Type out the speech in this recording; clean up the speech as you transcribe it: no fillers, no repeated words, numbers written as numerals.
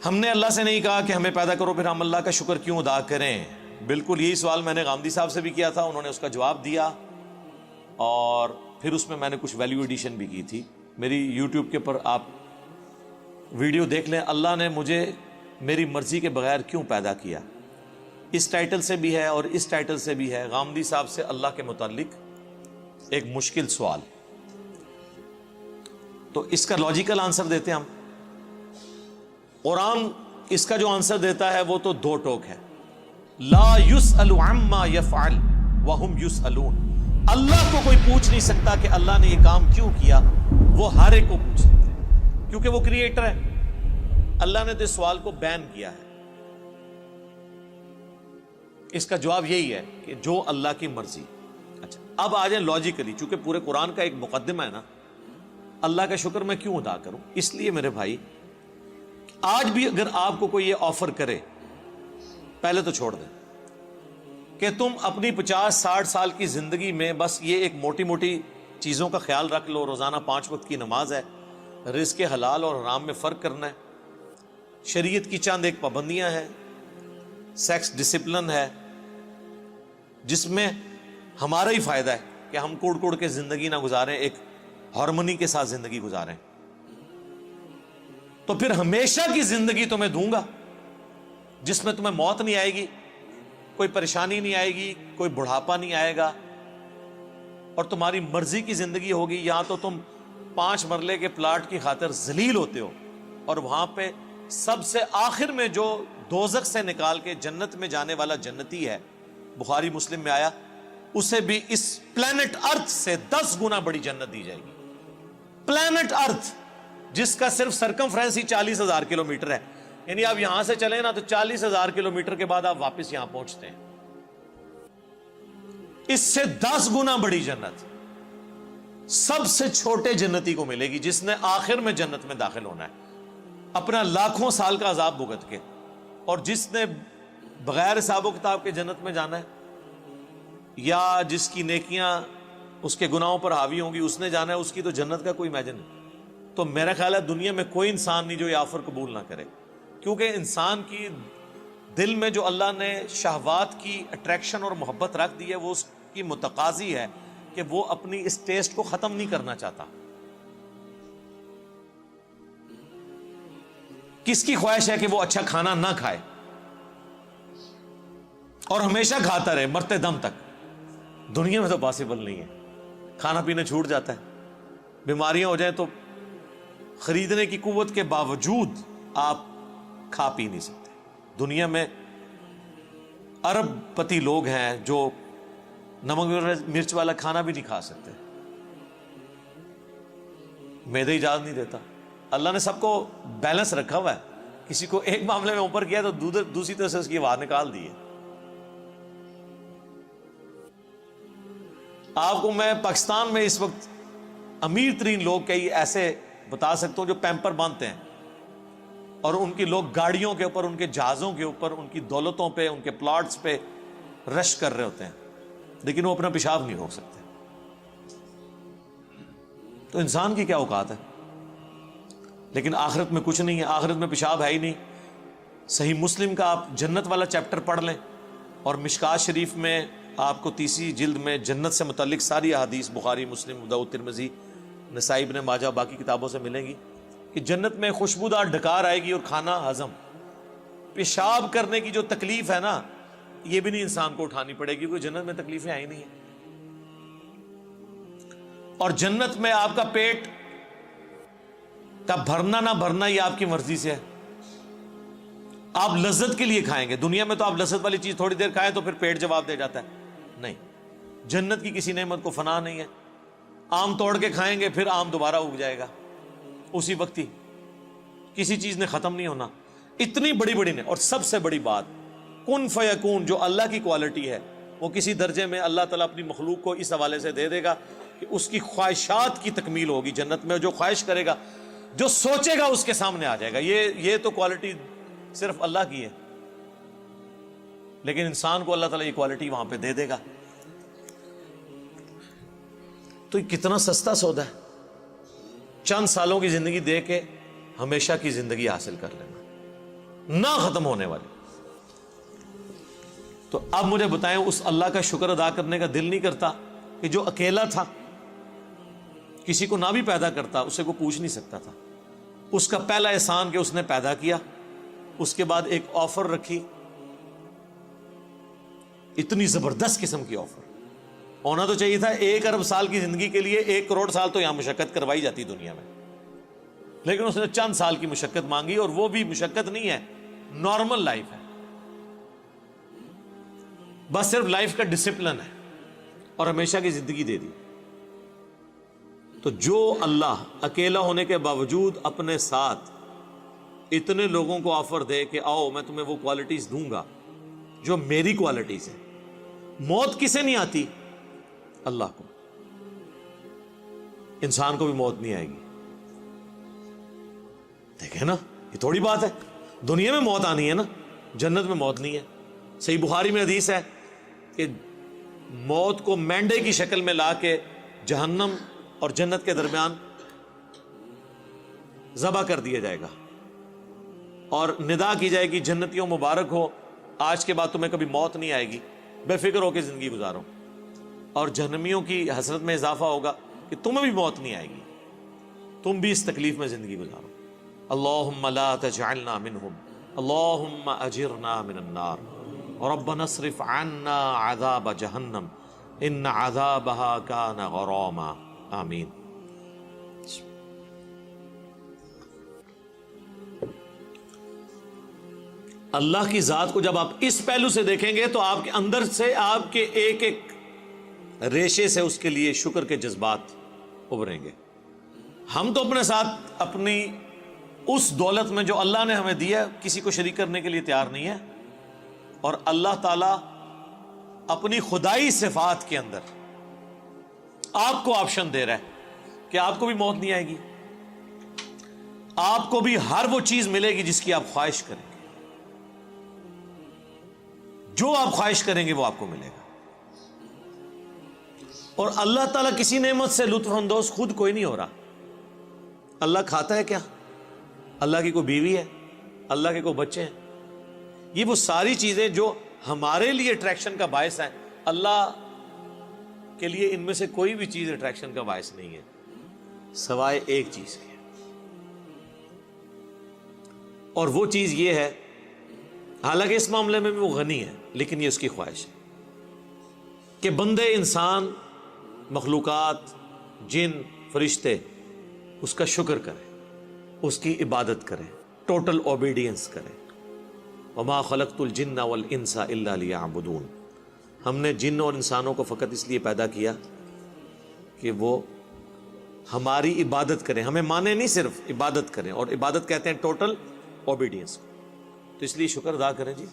ہم نے اللہ سے نہیں کہا کہ ہمیں پیدا کرو پھر ہم اللہ کا شکر کیوں ادا کریں. بالکل یہی سوال میں نے غامدی صاحب سے بھی کیا تھا, انہوں نے اس کا جواب دیا, اور پھر اس میں میں نے کچھ ویلیو ایڈیشن بھی کی تھی. میری یوٹیوب کے پر آپ ویڈیو دیکھ لیں, اللہ نے مجھے میری مرضی کے بغیر کیوں پیدا کیا. اس ٹائٹل سے بھی ہے اور اس ٹائٹل سے بھی ہے, غامدی صاحب سے اللہ کے متعلق ایک مشکل سوال. تو اس کا لاجیکل آنسر دیتے ہیں ہم. قرآن اس کا جو آنسر دیتا ہے وہ تو دو ٹوک ہے, لا یسأل عما یفعل وہم یسألون. اللہ کو کوئی پوچھ نہیں سکتا کہ اللہ نے یہ کام کیوں کیا, وہ ہر ایک کو پوچھ سکتے ہیں کیونکہ وہ کریٹر ہے. اللہ نے تو اس سوال کو بین کیا ہے. اس کا جواب یہی ہے کہ جو اللہ کی مرضی. اچھا اب آ جائیں لاجیکلی, چونکہ پورے قرآن کا ایک مقدمہ ہے نا, اللہ کا شکر میں کیوں ادا کروں. اس لیے میرے بھائی, آج بھی اگر آپ کو کوئی یہ آفر کرے, پہلے تو چھوڑ دیں کہ تم اپنی 50-60 سال کی زندگی میں بس یہ ایک موٹی موٹی چیزوں کا خیال رکھ لو, روزانہ 5 وقت کی نماز ہے, رزق حلال اور حرام میں فرق کرنا ہے, شریعت کی چند ایک پابندیاں ہیں, سیکس ڈسپلن ہے جس میں ہمارا ہی فائدہ ہے کہ ہم کوڑ کوڑ کے زندگی نہ گزاریں, ایک ہارمونی کے ساتھ زندگی گزاریں. تو پھر ہمیشہ کی زندگی تمہیں دوں گا جس میں تمہیں موت نہیں آئے گی, کوئی پریشانی نہیں آئے گی, کوئی بڑھاپا نہیں آئے گا, اور تمہاری مرضی کی زندگی ہوگی. یہاں تو تم 5 مرلے کے پلاٹ کی خاطر ذلیل ہوتے ہو, اور وہاں پہ سب سے آخر میں جو دوزخ سے نکال کے جنت میں جانے والا جنتی ہے, بخاری مسلم میں آیا, اسے بھی اس پلانٹ ارتھ سے 10 گنا بڑی جنت دی جائے گی. پلانٹ ارتھ جس کا صرف سرکمفرنس ہی 40,000 کلومیٹر ہے, یعنی آپ یہاں سے چلیں نا تو 40,000 کلومیٹر کے بعد آپ واپس یہاں پہنچتے ہیں. اس سے 10 گنا بڑی جنت سب سے چھوٹے جنتی کو ملے گی جس نے آخر میں جنت میں داخل ہونا ہے اپنا لاکھوں سال کا عذاب بھگت کے, اور جس نے بغیر حساب و کتاب کے جنت میں جانا ہے, یا جس کی نیکیاں اس کے گناہوں پر حاوی ہوں گی اس نے جانا ہے, اس کی تو جنت کا کوئی امیجن نہیں. تو میرا خیال ہے دنیا میں کوئی انسان نہیں جو یہ آفر قبول نہ کرے, کیونکہ انسان کی دل میں جو اللہ نے شہوات کی اٹریکشن اور محبت رکھ دی ہے وہ اس کی متقاضی ہے کہ وہ اپنی اس ٹیسٹ کو ختم نہیں کرنا چاہتا. کس کی خواہش ہے کہ وہ اچھا کھانا نہ کھائے اور ہمیشہ کھاتا رہے مرتے دم تک؟ دنیا میں تو پاسبل نہیں ہے. کھانا پینا چھوٹ جاتا ہے, بیماریاں ہو جائیں تو خریدنے کی قوت کے باوجود آپ کھا پی نہیں سکتے. دنیا میں ارب پتی لوگ ہیں جو نمک مرچ والا کھانا بھی نہیں کھا سکتے, معدہ اجازت نہیں دیتا. اللہ نے سب کو بیلنس رکھا ہوا ہے, کسی کو ایک معاملے میں اوپر کیا تو دوسری طرف سے اس کی آواز نکال دی ہے. آپ کو میں پاکستان میں اس وقت امیر ترین لوگ کئی ایسے بتا سکتا ہوں جو پیمپر باندھتے ہیں, اور ان کی لوگ گاڑیوں کے اوپر, ان کے جہازوں کے اوپر, ان کی دولتوں پہ, ان کے پلاٹس پہ رش کر رہے ہوتے ہیں, لیکن وہ اپنا پیشاب نہیں روک سکتے. تو انسان کی کیا اوقات ہے؟ لیکن آخرت میں کچھ نہیں ہے, آخرت میں پیشاب ہے ہی نہیں. صحیح مسلم کا آپ جنت والا چیپٹر پڑھ لیں, اور مشکات شریف میں آپ کو 30 جلد میں جنت سے متعلق ساری احادیث بخاری, مسلم, ابو داؤد, ترمذی, نسائی, ابن ماجہ, باقی کتابوں سے ملیں گی کہ جنت میں خوشبودار ڈکار آئے گی اور کھانا ہضم. پیشاب کرنے کی جو تکلیف ہے نا, یہ بھی نہیں انسان کو اٹھانی پڑے گی, کیونکہ جنت میں تکلیفیں آئی نہیں ہیں. اور جنت میں آپ کا پیٹ کا بھرنا نہ بھرنا یہ آپ کی مرضی سے ہے. آپ لذت کے لیے کھائیں گے. دنیا میں تو آپ لذت والی چیز تھوڑی دیر کھائیں تو پھر پیٹ جواب دے جاتا ہے. نہیں, جنت کی کسی نعمت کو فنا نہیں ہے. آم توڑ کے کھائیں گے پھر آم دوبارہ اگ جائے گا اسی وقت ہی, کسی چیز نے ختم نہیں ہونا. اتنی بڑی بڑی نے. اور سب سے بڑی بات, کن فیکون, جو اللہ کی کوالٹی ہے وہ کسی درجے میں اللہ تعالیٰ اپنی مخلوق کو اس حوالے سے دے دے گا کہ اس کی خواہشات کی تکمیل ہوگی جنت میں. جو خواہش کرے گا, جو سوچے گا اس کے سامنے آ جائے گا. یہ تو کوالٹی صرف اللہ کی ہے, لیکن انسان کو اللہ تعالیٰ یہ کوالٹی وہاں پہ دے دے گا. تو یہ کتنا سستا سودا ہے, چند سالوں کی زندگی دے کے ہمیشہ کی زندگی حاصل کر لینا. نہ ختم ہونے والی۔ تو اب مجھے بتائیں، اس اللہ کا شکر ادا کرنے کا دل نہیں کرتا کہ جو اکیلا تھا، کسی کو نہ بھی پیدا کرتا، اسے کوئی پوچھ نہیں سکتا تھا، اس کا پہلا احسان کہ اس نے پیدا کیا، اس کے بعد ایک آفر رکھی، اتنی زبردست قسم کی آفر۔ ہونا تو چاہیے تھا 1 ارب سال کی زندگی کے لیے 1 کروڑ سال تو یہاں مشقت کروائی جاتی دنیا میں، لیکن اس نے چند سال کی مشقت مانگی، اور وہ بھی مشقت نہیں ہے، نارمل لائف ہے، بس صرف لائف کا ڈسپلن ہے، اور ہمیشہ کی زندگی دے دی۔ تو جو اللہ اکیلا ہونے کے باوجود اپنے ساتھ اتنے لوگوں کو آفر دے کہ آؤ میں تمہیں وہ کوالٹیز دوں گا جو میری کوالٹیز ہیں۔ موت کسے نہیں آتی؟ اللہ کو۔ انسان کو بھی موت نہیں آئے گی۔ دیکھیں نا، یہ تھوڑی بات ہے، دنیا میں موت آنی ہے نا، جنت میں موت نہیں ہے۔ صحیح بخاری میں حدیث ہے کہ موت کو مینڈے کی شکل میں لا کے جہنم اور جنت کے درمیان ذبح کر دیا جائے گا، اور ندا کی جائے گی، جنتیوں مبارک ہو، آج کے بعد تمہیں کبھی موت نہیں آئے گی، بے فکر ہو کے زندگی گزارو۔ اور جہنمیوں کی حسرت میں اضافہ ہوگا کہ تمہیں بھی موت نہیں آئے گی، تم بھی اس تکلیف میں زندگی گزارو۔ اللہم لا تجعلنا منہم، اللہم اجرنا من النار، ربنا اصرف عنا عذاب جہنم ان عذابها کان غراما۔ آمین۔ اللہ کی ذات کو جب آپ اس پہلو سے دیکھیں گے تو آپ کے اندر سے، آپ کے ایک ایک ریشے سے اس کے لیے شکر کے جذبات ابھریں گے۔ ہم تو اپنے ساتھ اپنی اس دولت میں جو اللہ نے ہمیں دیا کسی کو شریک کرنے کے لیے تیار نہیں ہے، اور اللہ تعالیٰ اپنی خدائی صفات کے اندر آپ کو آپشن دے رہا ہے کہ آپ کو بھی موت نہیں آئے گی، آپ کو بھی ہر وہ چیز ملے گی جس کی آپ خواہش کریں گے، جو آپ خواہش کریں گے وہ آپ کو ملے گا۔ اور اللہ تعالیٰ کسی نعمت سے لطف اندوز خود کوئی نہیں ہو رہا۔ اللہ کھاتا ہے کیا؟ اللہ کی کوئی بیوی ہے؟ اللہ کے کوئی بچے ہیں؟ یہ وہ ساری چیزیں جو ہمارے لیے اٹریکشن کا باعث ہیں، اللہ کے لیے ان میں سے کوئی بھی چیز اٹریکشن کا باعث نہیں ہے سوائے ایک چیز کے، اور وہ چیز یہ ہے، حالانکہ اس معاملے میں بھی وہ غنی ہے، لیکن یہ اس کی خواہش ہے کہ بندے، انسان، مخلوقات، جن، فرشتے اس کا شکر کریں، اس کی عبادت کریں، ٹوٹل اوبیڈینس کریں۔ وما خلقت الجن والانس الا لیعبدون، ہم نے جن اور انسانوں کو فقط اس لیے پیدا کیا کہ وہ ہماری عبادت کریں، ہمیں مانے نہیں، صرف عبادت کریں، اور عبادت کہتے ہیں ٹوٹل اوبیڈینس۔ تو اس لیے شکر ادا کریں جی۔